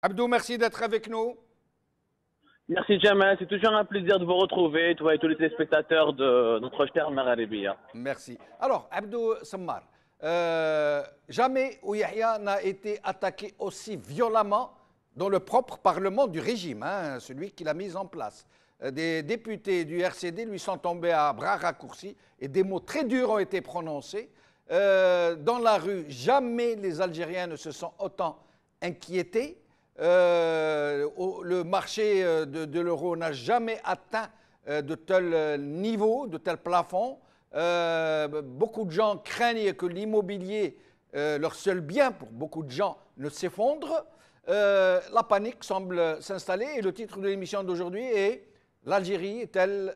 Abdou, merci d'être avec nous. Merci Jamal, c'est toujours un plaisir de vous retrouver, toi et tous les téléspectateurs de notre cher Maghrébia. Merci. Alors, Abdou Sammar, jamais Ouyahia n'a été attaqué aussi violemment dans le propre parlement du régime, hein, celui qu'il a mis en place. Des députés du RCD lui sont tombés à bras raccourcis et des mots très durs ont été prononcés. Dans la rue, jamais les Algériens ne se sont autant inquiétés. Le marché de l'euro n'a jamais atteint de tel niveau, de tel plafond. Beaucoup de gens craignent que l'immobilier, leur seul bien pour beaucoup de gens, ne s'effondre. La panique semble s'installer et le titre de l'émission d'aujourd'hui est « L'Algérie est-elle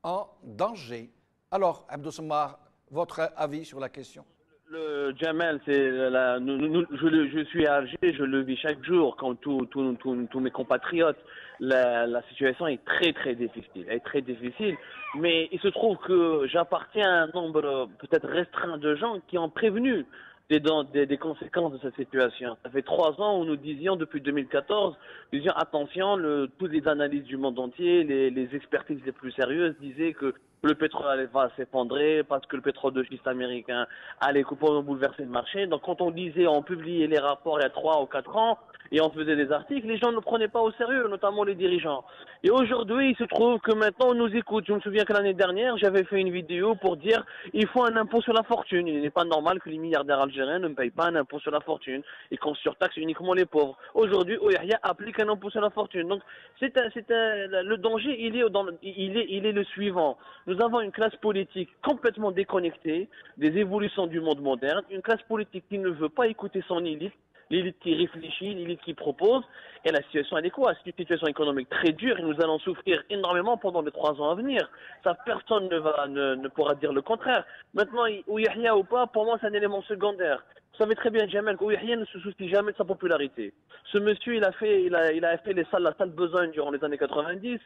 en danger ?» Alors, Abdou Sammar, votre avis sur la question? Le Jamal, je suis à Alger, je le vis chaque jour, comme tous mes compatriotes. La situation est très très difficile, elle est très difficile. Mais il se trouve que j'appartiens à un nombre peut-être restreint de gens qui ont prévenu des conséquences de cette situation. Ça fait 3 ans où nous disions, depuis 2014, nous disions attention, toutes les analyses du monde entier, les expertises les plus sérieuses disaient que le pétrole va s'effondrer parce que le pétrole de schiste américain allait complètement bouleverser le marché. Donc quand on disait, on publiait les rapports il y a 3 ou 4 ans et on faisait des articles, les gens ne prenaient pas au sérieux, notamment les dirigeants. Et aujourd'hui, il se trouve que maintenant on nous écoute. Je me souviens que l'année dernière, j'avais fait une vidéo pour dire il faut un impôt sur la fortune. Il n'est pas normal que les milliardaires algériens ne payent pas un impôt sur la fortune et qu'on surtaxe uniquement les pauvres. Aujourd'hui, Ouyahia applique un impôt sur la fortune. Donc le danger, il est le suivant. Nous avons une classe politique complètement déconnectée des évolutions du monde moderne, une classe politique qui ne veut pas écouter son élite, l'élite qui réfléchit, l'élite qui propose, et la situation elle est quoi? C'est une situation économique très dure et nous allons souffrir énormément pendant les 3 ans à venir. Ça, personne ne pourra dire le contraire. Maintenant, Ouyahia ou pas, pour moi, c'est un élément secondaire. Vous savez très bien, Jamel, qu'Ouyahia ne se soucie jamais de sa popularité. Ce monsieur, il a fait la salle besogne durant les années 90,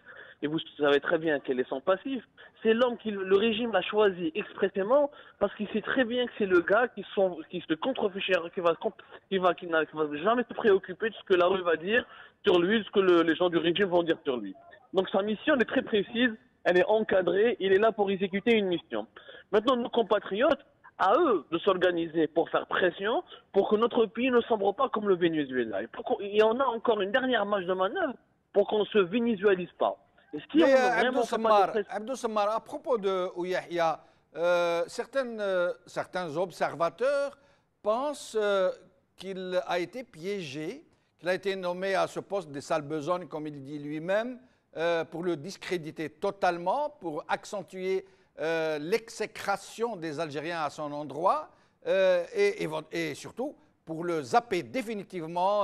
et vous savez très bien quel est son passif. C'est l'homme le régime l'a choisi expressément parce qu'il sait très bien que c'est le gars qui se contrefiche, qui va jamais se préoccuper de ce que la rue va dire sur lui, de ce que les gens du régime vont dire sur lui. Donc sa mission elle est très précise, elle est encadrée, il est là pour exécuter une mission. Maintenant, nos compatriotes, à eux de s'organiser pour faire pression pour que notre pays ne sombre pas comme le Venezuela. Il y en a encore une dernière marge de manœuvre pour qu'on ne se vénézualise pas. Mais Abdou Sammar, à propos de Ouyahia, certains observateurs pensent qu'il a été piégé, qu'il a été nommé à ce poste des sales besognes, comme il dit lui-même, pour le discréditer totalement, pour accentuer l'exécration des Algériens à son endroit et surtout pour le zapper définitivement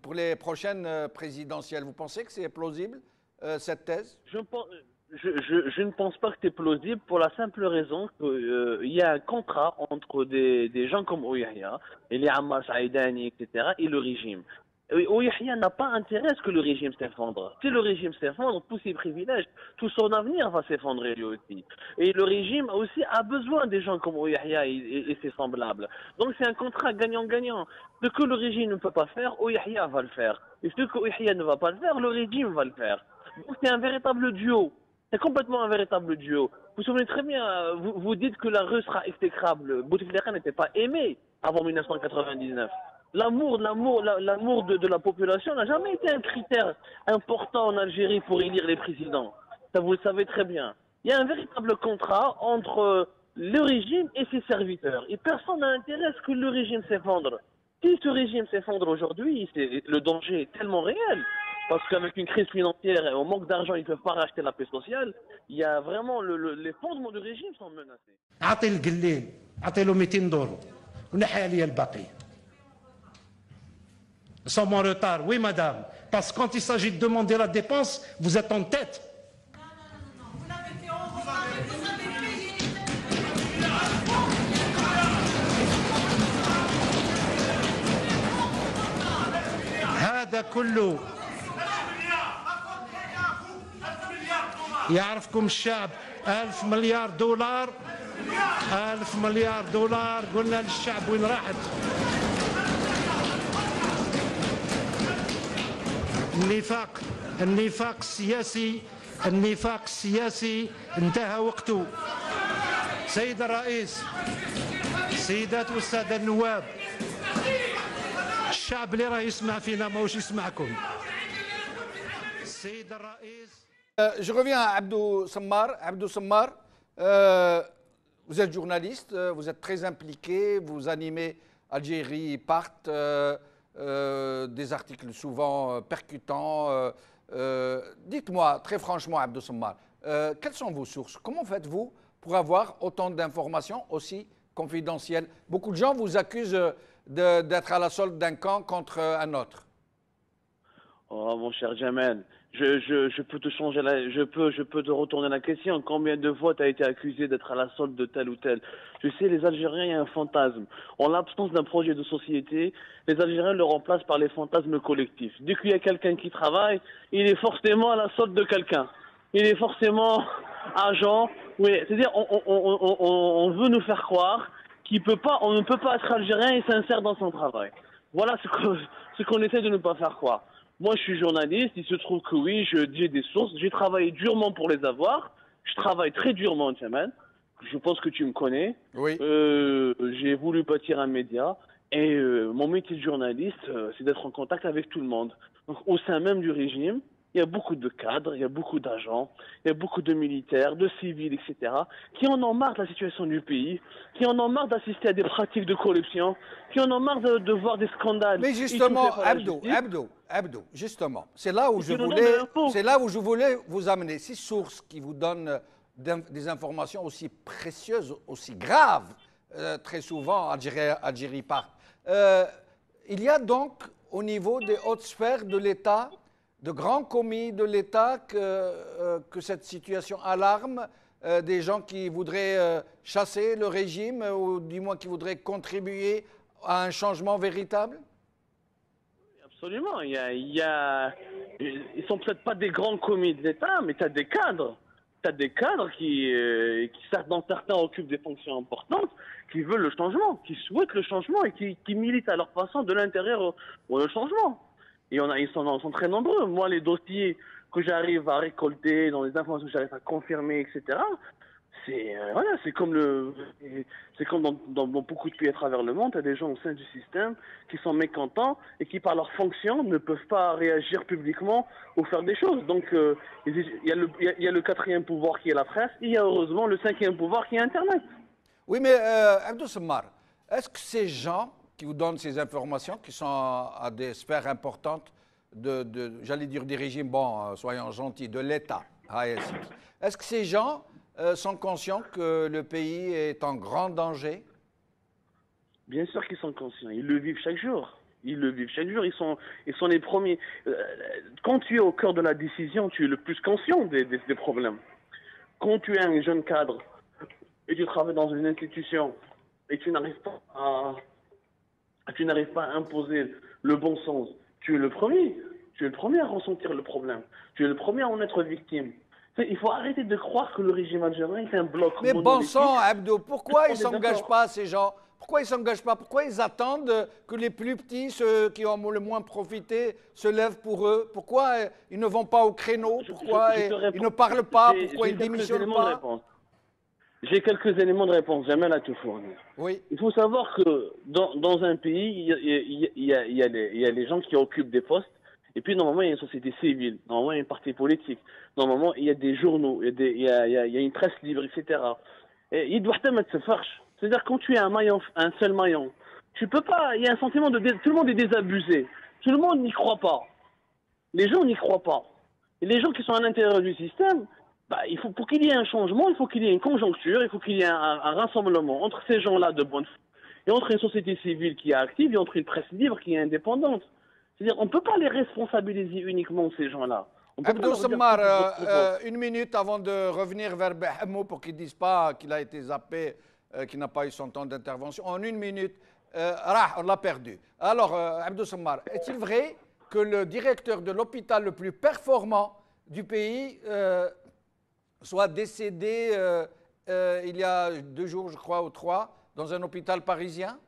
pour les prochaines présidentielles. Vous pensez que c'est plausible, cette thèse? Je ne pense pas que c'est plausible pour la simple raison qu'il y a un contrat entre des gens comme Ouyahia et les Ammar Saïdani, etc. et le régime. Ouyahia n'a pas intérêt à ce que le régime s'effondre. Si le régime s'effondre, tous ses privilèges, tout son avenir va s'effondrer lui aussi. Et le régime aussi a besoin des gens comme Ouyahia et ses semblables. Donc c'est un contrat gagnant-gagnant. Ce que le régime ne peut pas faire, Ouyahia va le faire. Et ce que Ouyahia ne va pas le faire, le régime va le faire. Donc c'est un véritable duo. C'est complètement un véritable duo. Vous vous souvenez très bien, vous dites que la rue sera exécrable. Bouteflika n'était pas aimé avant 1999. L'amour de la population n'a jamais été un critère important en Algérie pour élire les présidents. Ça, vous le savez très bien. Il y a un véritable contrat entre le régime et ses serviteurs. Et personne n'a intérêt à ce que le régime s'effondre. Si ce régime s'effondre aujourd'hui, le danger est tellement réel. Parce qu'avec une crise financière et au manque d'argent, ils ne peuvent pas racheter la paix sociale. Il y a vraiment les fondements du régime sont menacés. أعطي القليل أعطي له 200 دولار ونحي لي الباقي. Nous sommes en retard, oui madame, parce que quand il s'agit de demander la dépense, vous êtes en tête. هذا كله يعرفكم الشعب 1000 مليار دولار 1000 مليار دولار قلنا للشعب وين راحت النفاق السياسي انتهى وقته. سيد الرئيس، السيدات والسادة النواب، الشعب اللي راه يسمع فينا ماهوش يسمعكم. السيد الرئيس. Je reviens à Abdou Sammar. Abdou Sammar, vous êtes journaliste, vous êtes très impliqué, vous animez Algérie Part, des articles souvent percutants. Dites-moi très franchement, Abdou Sammar, quelles sont vos sources? Comment faites-vous pour avoir autant d'informations aussi confidentielles? Beaucoup de gens vous accusent d'être à la solde d'un camp contre un autre. Oh mon cher Jamel, je peux te changer je peux te retourner la question. Combien de fois tu as été accusé d'être à la solde de tel ou tel? Je sais, les Algériens, il y a un fantasme. En l'absence d'un projet de société, les Algériens le remplacent par les fantasmes collectifs. Dès qu'il y a quelqu'un qui travaille, il est forcément à la solde de quelqu'un. Il est forcément agent. Oui, c'est-à-dire, on veut nous faire croire on ne peut pas être Algérien et sincère dans son travail. Voilà ce qu'on essaie de ne pas faire croire. Moi, je suis journaliste, il se trouve que oui, j'ai des sources, j'ai travaillé durement pour les avoir, je travaille très durement, Jamel, je pense que tu me connais. Oui. J'ai voulu bâtir un média, et mon métier de journaliste, c'est d'être en contact avec tout le monde. Donc, au sein même du régime, il y a beaucoup de cadres, il y a beaucoup d'agents, il y a beaucoup de militaires, de civils, etc., qui en ont marre de la situation du pays, qui en ont marre d'assister à des pratiques de corruption, qui en ont marre de voir des scandales. Mais justement, Abdou, justement, c'est là où je voulais vous amener. Ces sources qui vous donnent des informations aussi précieuses, aussi graves, très souvent, Algérie Part. Il y a donc, au niveau des hautes sphères de l'État, de grands commis de l'État que cette situation alarme, des gens qui voudraient chasser le régime ou du moins qui voudraient contribuer à un changement véritable? Absolument. Ils sont peut-être pas des grands commis de l'État, mais tu as des cadres. Tu as des cadres qui, dans certains, occupent des fonctions importantes, qui veulent le changement, qui souhaitent le changement et qui militent à leur façon de l'intérieur pour le changement. Et ils sont très nombreux. Moi, les dossiers que j'arrive à récolter, dans les informations que j'arrive à confirmer, etc., c'est comme dans beaucoup de pays à travers le monde, il y a des gens au sein du système qui sont mécontents et qui, par leur fonction, ne peuvent pas réagir publiquement ou faire des choses. Donc, il y a le quatrième pouvoir qui est la presse, et il y a heureusement le cinquième pouvoir qui est Internet. Oui, mais Abdou Sammar, est-ce que ces gens qui vous donnent ces informations, qui sont à des sphères importantes j'allais dire des régimes, bon, soyons gentils, de l'État, est-ce que ces gens sont conscients que le pays est en grand danger? Bien sûr qu'ils sont conscients. Ils le vivent chaque jour. Ils le vivent chaque jour. Ils sont les premiers. Quand tu es au cœur de la décision, tu es le plus conscient des problèmes. Quand tu es un jeune cadre et tu travailles dans une institution et tu n'arrives pas à imposer le bon sens, tu es le premier. Tu es le premier à ressentir le problème. Tu es le premier à en être victime. Il faut arrêter de croire que le régime algérien est un bloc. Mais bon sang, Abdou, pourquoi ils ne s'engagent pas, ces gens? Pourquoi ils ne s'engagent pas? Pourquoi ils attendent que les plus petits, ceux qui ont le moins profité, se lèvent pour eux? Pourquoi ils ne vont pas au créneau? Pourquoi ils ne parlent pas? Pourquoi ils ne démissionnent pas? J'ai quelques éléments de réponse, jamais à te fournir. Oui. Il faut savoir que dans un pays, il y a les gens qui occupent des postes. Et puis, normalement, il y a une société civile. Normalement, il y a un parti politique. Normalement, il y a des journaux. Il y a une presse libre, etc. Et il doit mettre ce farche. C'est-à-dire, quand tu es un seul maillon, tu peux pas. Il y a un sentiment tout le monde est désabusé. Tout le monde n'y croit pas. Les gens n'y croient pas. Et les gens qui sont à l'intérieur du système, pour qu'il y ait un changement, il faut qu'il y ait une conjoncture, il faut qu'il y ait un rassemblement entre ces gens-là de bonne foi et entre une société civile qui est active et entre une presse libre qui est indépendante. C'est-à-dire, on ne peut pas les responsabiliser uniquement, ces gens-là. Abdou Sammar, une minute avant de revenir vers Behamou pour qu'ils ne disent pas qu'il a été zappé, qu'il n'a pas eu son temps d'intervention. En une minute, on l'a perdu. Alors, Abdou Sammar, est-il vrai que le directeur de l'hôpital le plus performant du pays soit décédé il y a 2 jours, je crois, ou 3, dans un hôpital parisien?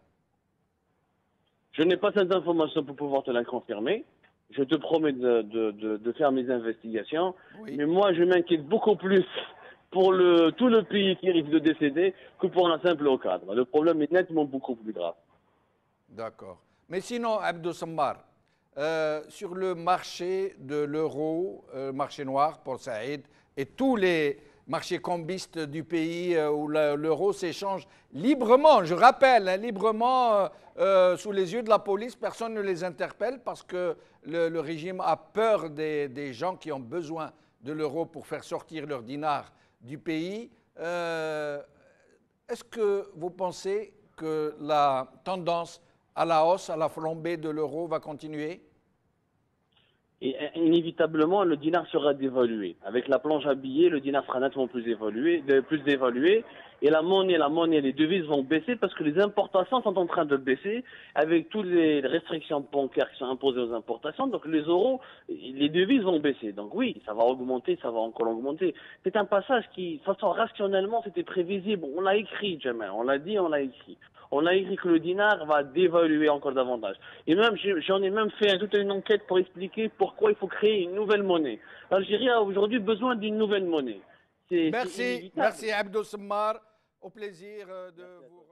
Je n'ai pas cette information pour pouvoir te la confirmer. Je te promets de faire mes investigations. Oui. Mais moi, je m'inquiète beaucoup plus pour tout le pays qui risque de décéder que pour un simple cadre. Le problème est nettement beaucoup plus grave. D'accord. Mais sinon, Abdou Sammar, sur le marché de l'euro, marché noir pour Saïd, et tous les marchés cambistes du pays où l'euro s'échange librement, je rappelle, hein, librement, sous les yeux de la police, personne ne les interpelle parce que le régime a peur des gens qui ont besoin de l'euro pour faire sortir leur dinar du pays. Est-ce que vous pensez que la tendance à la hausse, à la flambée de l'euro va continuer? Et inévitablement, le dinar sera dévalué. Avec la planche à billets, le dinar sera nettement plus dévalué. Et la monnaie, les devises vont baisser parce que les importations sont en train de baisser avec toutes les restrictions bancaires qui sont imposées aux importations. Donc les euros, les devises vont baisser. Donc oui, ça va augmenter, ça va encore augmenter. C'est un passage qui, de toute façon, rationnellement, c'était prévisible. On l'a écrit, Jamal. On l'a dit, on l'a écrit. On a écrit que le dinar va dévaluer encore davantage. Et même, j'en ai même fait toute une enquête pour expliquer pourquoi il faut créer une nouvelle monnaie. L'Algérie a aujourd'hui besoin d'une nouvelle monnaie. Merci, merci Abdou Sammar. Au plaisir de vous...